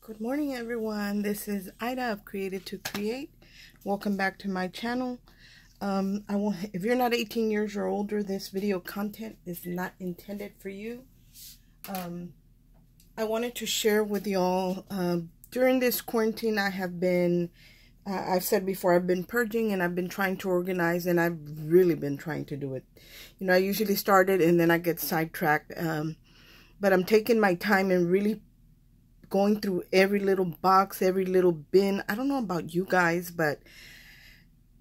Good morning, everyone. This is Ida of Created to Create. Welcome back to my channel. If you're not 18 years or older, this video content is not intended for you. I wanted to share with y'all, during this quarantine, I've said before, I've been purging and I've been trying to organize, and I've really been trying to do it. You know, I usually start it and then I get sidetracked. But I'm taking my time and really going through every little box, every little bin. I don't know about you guys, but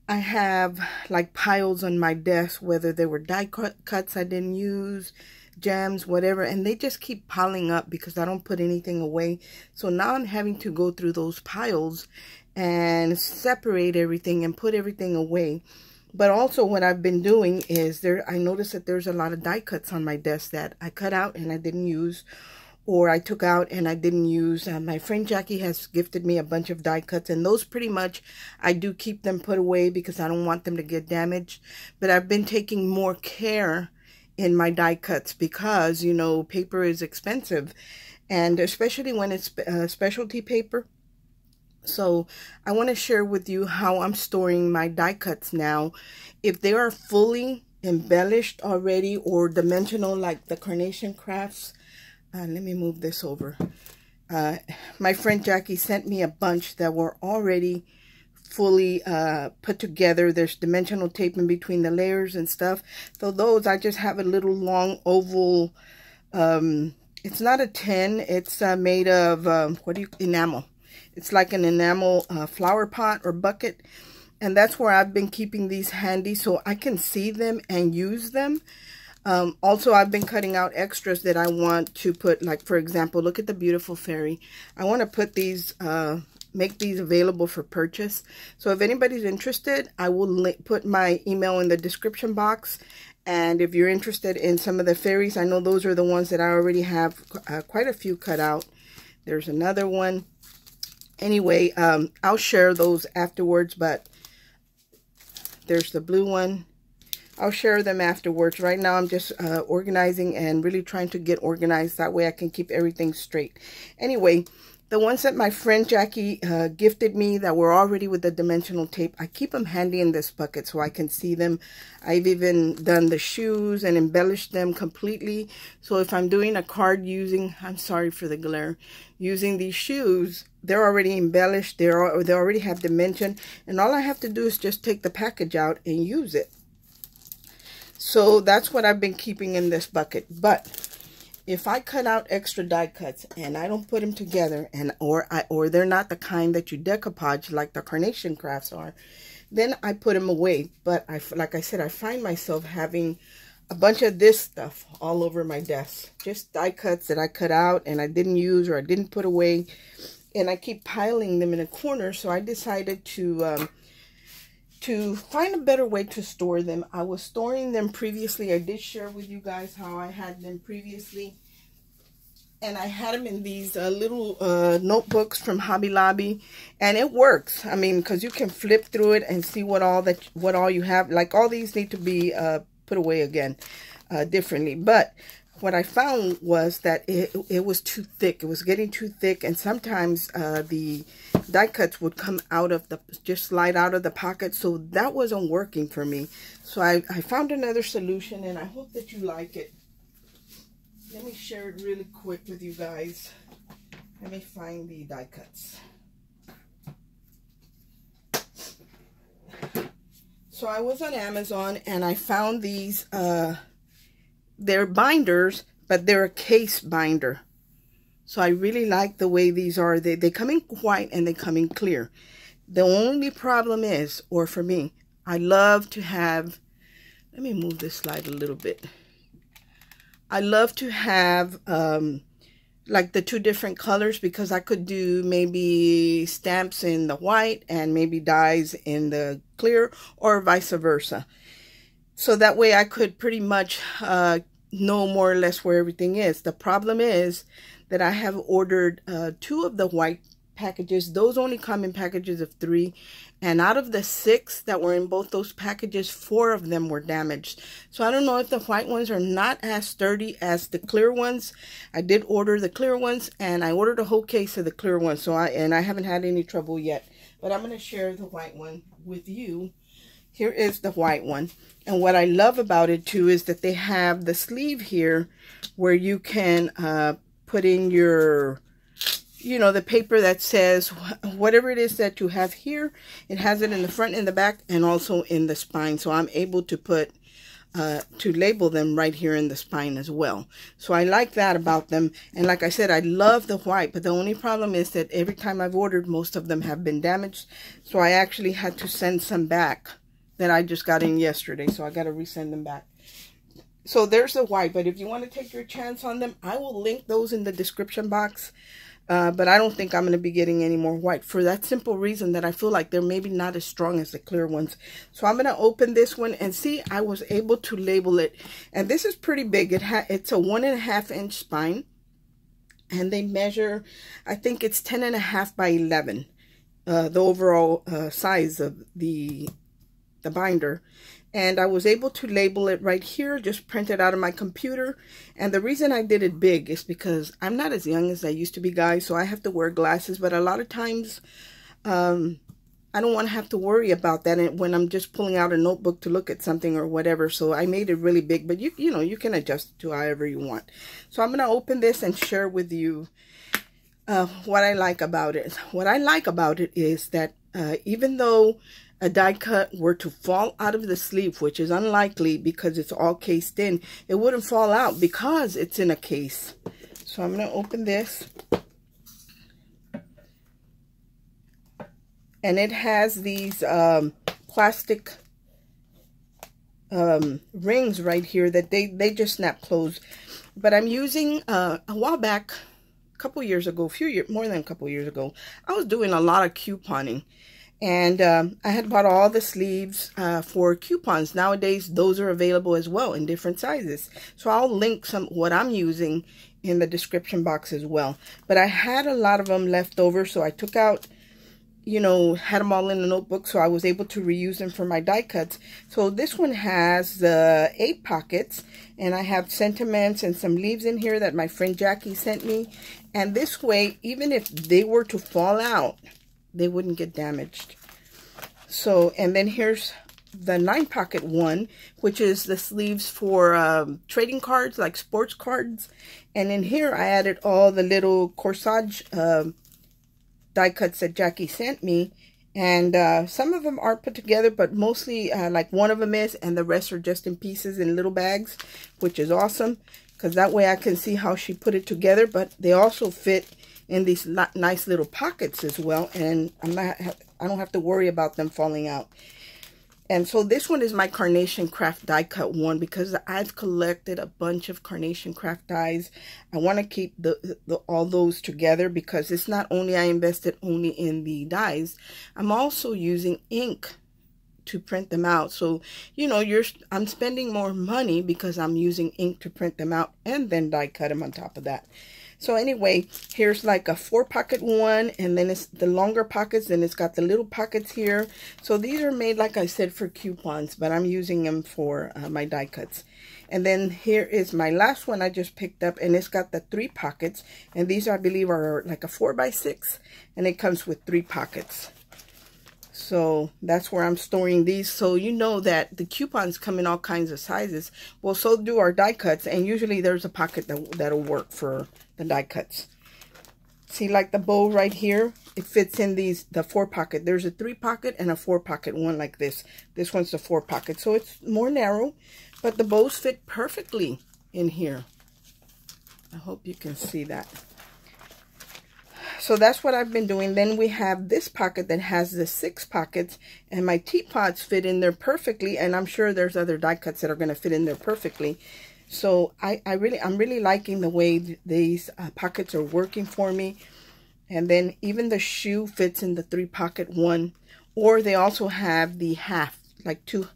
I have like piles on my desk, whether they were die cuts I didn't use, jams, whatever, and they just keep piling up because I don't put anything away. So now I'm having to go through those piles and separate everything and put everything away. But also what I've been doing is I noticed that there's a lot of die cuts on my desk that I cut out and I didn't use, or I took out and I didn't use. My friend Jackie has gifted me a bunch of die cuts, and those pretty much I do keep them put away because I don't want them to get damaged. But I've been taking more care in my die cuts because, you know, paper is expensive, and especially when it's specialty paper. So I want to share with you how I'm storing my die cuts now. If they are fully embellished already or dimensional, like the Carnation Crafts, let me move this over. My friend Jackie sent me a bunch that were already fully put together. There's dimensional tape in between the layers and stuff. So those, I just have a little long oval, it's not a tin, it's made of, enamel. It's like an enamel flower pot or bucket. And that's where I've been keeping these handy so I can see them and use them. Also, I've been cutting out extras that I want to put, like, for example, look at the beautiful fairy. I want to put these, make these available for purchase. So if anybody's interested, I will put my email in the description box. And if you're interested in some of the fairies, I know those are the ones that I already have quite a few cut out. There's another one. Anyway, I'll share those afterwards, but there's the blue one. I'll share them afterwards. Right now, I'm just organizing and really trying to get organized. That way I can keep everything straight. Anyway, the ones that my friend Jackie gifted me that were already with the dimensional tape, I keep them handy in this bucket so I can see them. I've even done the shoes and embellished them completely. So if I'm doing a card using, I'm sorry for the glare, using these shoes, they're already embellished. They already have dimension. And all I have to do is just take the package out and use it. So that's what I've been keeping in this bucket. But if I cut out extra die cuts and I don't put them together, and or they're not the kind that you decoupage like the Carnation Crafts are, then I put them away. But like I said, I find myself having a bunch of this stuff all over my desk. Just die cuts that I cut out and I didn't use or I didn't put away. And I keep piling them in a corner. So I decided to find a better way to store them. I was storing them previously. I did share with you guys how I had them previously. And I had them in these little notebooks from Hobby Lobby. And it works. I mean, because you can flip through it and see what all you have. Like, all these need to be put away again differently. But what I found was that it was too thick. It was getting too thick, and sometimes the die cuts would come out of just slide out of the pocket. So that wasn't working for me. So I found another solution, and I hope that you like it. Let me share it really quick with you guys. Let me find the die cuts. So I was on Amazon, and I found these, they're binders, but they're a case binder. So I really like the way these are. They come in white and they come in clear. The only problem is, or for me, I love to have, let me move this slide a little bit. I love to have like the two different colors, because I could do maybe stamps in the white and maybe dies in the clear, or vice versa. So that way I could pretty much know more or less where everything is. The problem is that I have ordered 2 of the white packages. Those only come in packages of 3. And out of the 6 that were in both those packages, 4 of them were damaged. So I don't know if the white ones are not as sturdy as the clear ones. I did order the clear ones, and I ordered a whole case of the clear ones. So I haven't had any trouble yet. But I'm going to share the white one with you. Here is the white one. And what I love about it too is that they have the sleeve here where you can put in your, you know, the paper that says whatever it is that you have here. It has it in the front and the back and also in the spine. So I'm able to put, to label them right here in the spine as well. So I like that about them. And like I said, I love the white, but the only problem is that every time I've ordered, most of them have been damaged. So I actually had to send some back that I just got in yesterday. So I got to resend them back. So there's the white, but if you want to take your chance on them, I will link those in the description box. But I don't think I'm going to be getting any more white for that simple reason that I feel like they're maybe not as strong as the clear ones. So I'm going to open this one and see, I was able to label it. And this is pretty big. It's a 1.5 inch spine. And they measure, I think it's 10.5 by 11. The overall size of the binder. And I was able to label it right here, just print it out of my computer. And the reason I did it big is because I'm not as young as I used to be, guys, so I have to wear glasses. But a lot of times, I don't want to have to worry about that when I'm just pulling out a notebook to look at something or whatever. So I made it really big, but you know, you can adjust it to however you want. So I'm going to open this and share with you what I like about it. What I like about it is that even though a die cut were to fall out of the sleeve, which is unlikely because it's all cased in, it wouldn't fall out because it's in a case. So I'm going to open this. And it has these plastic rings right here that they just snap closed. But I'm using, a while back, a couple years ago, more than a couple years ago, I was doing a lot of couponing. And I had bought all the sleeves for coupons. Nowadays, those are available as well in different sizes. So I'll link what I'm using in the description box as well. But I had a lot of them left over, so I took out, you know, had them all in the notebook, so I was able to reuse them for my die cuts. So this one has the 8 pockets, and I have sentiments and some leaves in here that my friend Jackie sent me. And this way, even if they were to fall out, they wouldn't get damaged. So, and then here's the 9 pocket one, which is the sleeves for trading cards, like sports cards. And in here, I added all the little corsage die cuts that Jackie sent me. And some of them are put together, but mostly like one of them is, and the rest are just in pieces in little bags, which is awesome. Because that way I can see how she put it together, but they also fit in these nice little pockets as well, and I don't have to worry about them falling out. And so this one is my Carnation Craft die cut one, because I've collected a bunch of Carnation Craft dies. I want to keep all those together, because it's not only I invested only in the dies, I'm also using ink to print them out. So, you know, I'm spending more money because I'm using ink to print them out and then die cut them on top of that. So anyway, here's like a 4 pocket one, and then it's the longer pockets, and it's got the little pockets here. So these are made, like I said, for coupons, but I'm using them for my die cuts. And then here is my last one I just picked up, and it's got the 3 pockets, and these I believe are like a 4x6, and it comes with 3 pockets. So that's where I'm storing these. So you know that the coupons come in all kinds of sizes. Well, so do our die cuts. And usually there's a pocket that'll work for the die cuts. See, like the bow right here, it fits in the 4 pocket. There's a 3 pocket and a 4 pocket one like this. This one's the 4 pocket. So it's more narrow, but the bows fit perfectly in here. I hope you can see that. So that's what I've been doing. Then we have this pocket that has the 6 pockets, and my teapots fit in there perfectly, and I'm sure there's other die cuts that are going to fit in there perfectly. So I'm really liking the way these pockets are working for me. And then even the shoe fits in the 3 pocket one, or they also have the half, like two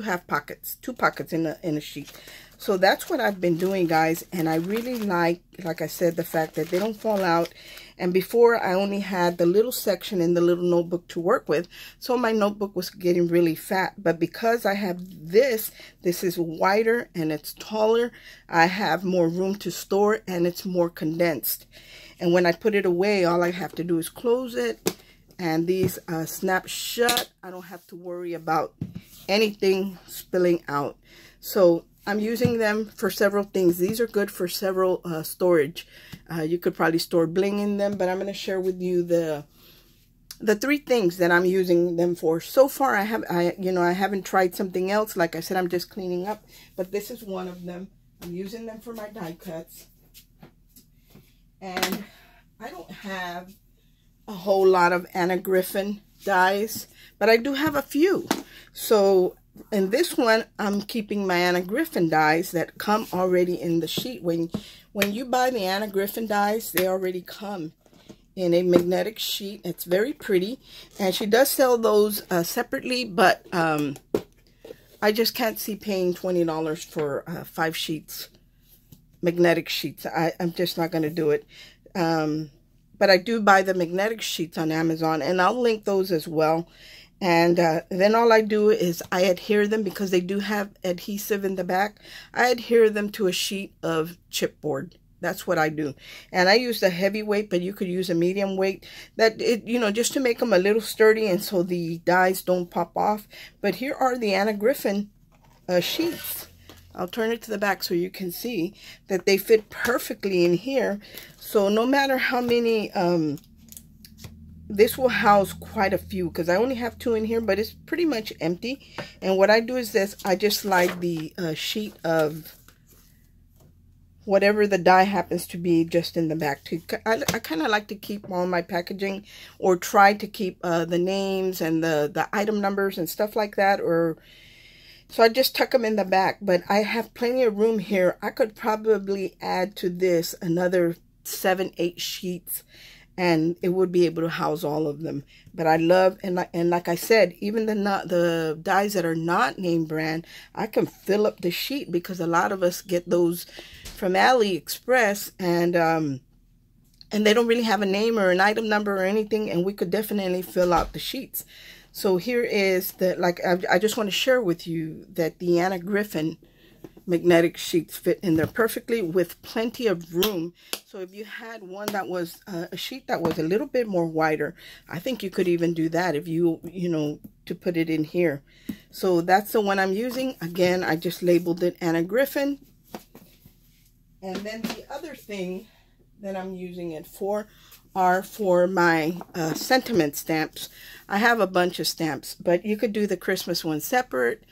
half pockets, 2 pockets in a sheet. So that's what I've been doing, guys, and I really like I said, the fact that they don't fall out. And before, I only had the little section in the little notebook to work with, so my notebook was getting really fat. But because I have this is wider and it's taller, I have more room to store and it's more condensed. And when I put it away, all I have to do is close it, and these snap shut. I don't have to worry about anything spilling out. So I'm using them for several things. These are good for several storage. You could probably store bling in them, but I'm going to share with you the 3 things that I'm using them for. So far, I haven't tried something else. Like I said, I'm just cleaning up, but this is one of them. I'm using them for my die cuts. And I don't have a whole lot of Anna Griffin dies, but I do have a few. So in this one, I'm keeping my Anna Griffin dies that come already in the sheet. When you buy the Anna Griffin dies, they already come in a magnetic sheet. It's very pretty, and she does sell those separately, but I just can't see paying $20 for 5 sheets, magnetic sheets. I'm just not going to do it. But I do buy the magnetic sheets on Amazon, and I'll link those as well. And then all I do is I adhere them, because they do have adhesive in the back. I adhere them to a sheet of chipboard. That's what I do. And I use the heavyweight, but you could use a medium weight. Just to make them a little sturdy and so the dies don't pop off. But here are the Anna Griffin sheets. I'll turn it to the back so you can see that they fit perfectly in here. So no matter how many, this will house quite a few, because I only have 2 in here, but it's pretty much empty. And what I do is this: I just slide the sheet of whatever the die happens to be just in the back too. I kind of like to keep all my packaging, or try to keep the names and the item numbers and stuff like that, so I just tuck them in the back. But I have plenty of room here. I could probably add to this another 7-8 sheets, and it would be able to house all of them. But I love, and like I said, even the dies that are not name brand, I can fill up the sheet, because a lot of us get those from AliExpress, and they don't really have a name or an item number or anything, and we could definitely fill out the sheets. So here is I just want to share with you that the Anna Griffin magnetic sheets fit in there perfectly with plenty of room. So if you had one that was a sheet that was a little bit more wider, I think you could even do that if you to put it in here. So that's the one I'm using. Again, I just labeled it Anna Griffin. And then the other thing that I'm using it for are for my sentiment stamps. I have a bunch of stamps, but you could do the Christmas one separate.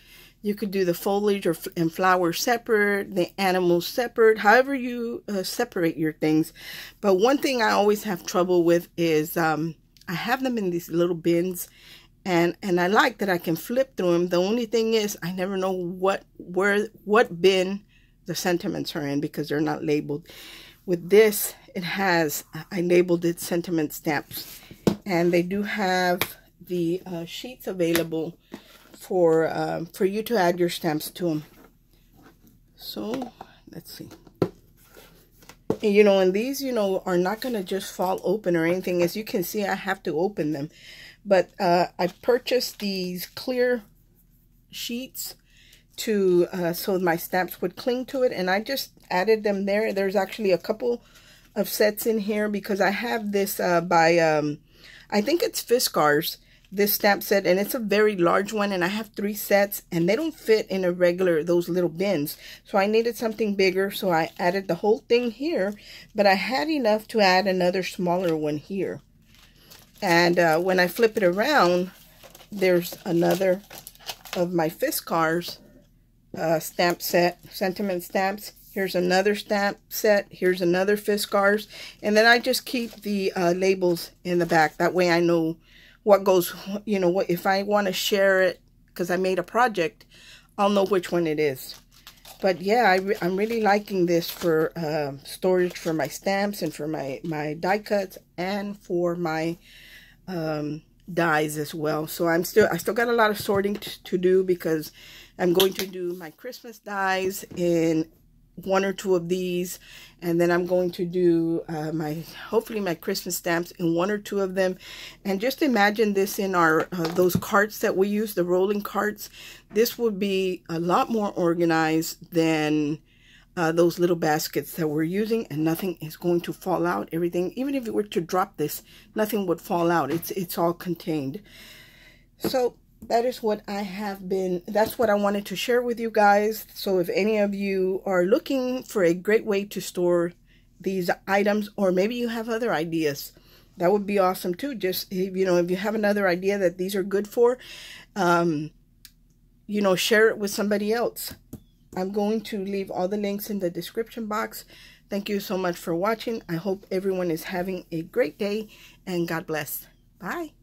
You could do the foliage and flowers separate, the animals separate, however you separate your things. But one thing I always have trouble with is I have them in these little bins, and I like that I can flip through them. The only thing is I never know what bin the sentiments are in, because they're not labeled. With this, it has, I labeled it sentiment stamps, and they do have the sheets available for you to add your stamps to them. So let's see. And, and these, are not going to just fall open or anything. As you can see, I have to open them. But I purchased these clear sheets to so my stamps would cling to it, and I just added them there. There's actually a couple of sets in here, because I have this by I think it's Fiskars, this stamp set, and it's a very large one, and I have 3 sets, and they don't fit in those little bins. So I needed something bigger, so I added the whole thing here, but I had enough to add another smaller one here. And when I flip it around, there's another of my Fiskars stamp set, sentiment stamps. Here's another stamp set. Here's another Fiskars. And then I just keep the labels in the back. That way I know what goes, what if I want to share it, because I made a project, I'll know which one it is. But yeah, I'm really liking this for storage for my stamps and for my die cuts and for my dies as well. So I still got a lot of sorting to do, because I'm going to do my Christmas dies in one or two of these, and then I'm going to do hopefully my Christmas stamps in one or two of them. And just imagine this in our those carts that we use, the rolling carts. This would be a lot more organized than those little baskets that we're using, and nothing is going to fall out. Everything, even if you were to drop this, nothing would fall out. It's all contained. So that is what that's what I wanted to share with you guys. So if any of you are looking for a great way to store these items, or maybe you have other ideas, that would be awesome too. Just, you know, if you have another idea that these are good for, you know, share it with somebody else. I'm going to leave all the links in the description box. Thank you so much for watching. I hope everyone is having a great day, and God bless. Bye.